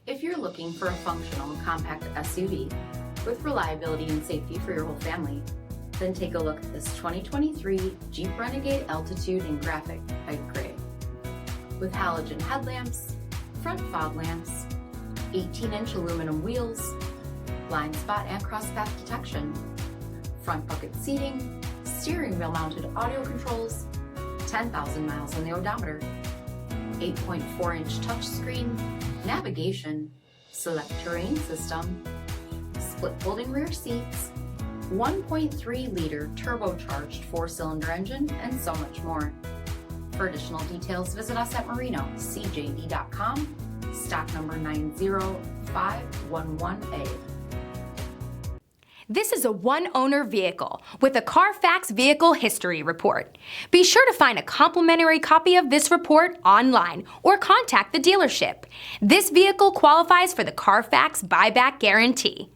If you're looking for a functional compact SUV with reliability and safety for your whole family, then take a look at this 2023 Jeep Renegade Altitude in Graphic White Gray. With halogen headlamps, front fog lamps, 18-inch aluminum wheels, blind spot and crosspath detection, front bucket seating, steering wheel mounted audio controls, 10,000 miles on the odometer, 8.4-inch touchscreen, navigation, SELEC-TERRAIN system, split folding rear seats, 1.3-liter turbocharged 4-cylinder engine, and so much more. For additional details, visit us at Marino, cjd.com, stock number 90511A. This is a one-owner vehicle with a CARFAX vehicle history report. Be sure to find a complimentary copy of this report online or contact the dealership. This vehicle qualifies for the CARFAX buyback guarantee.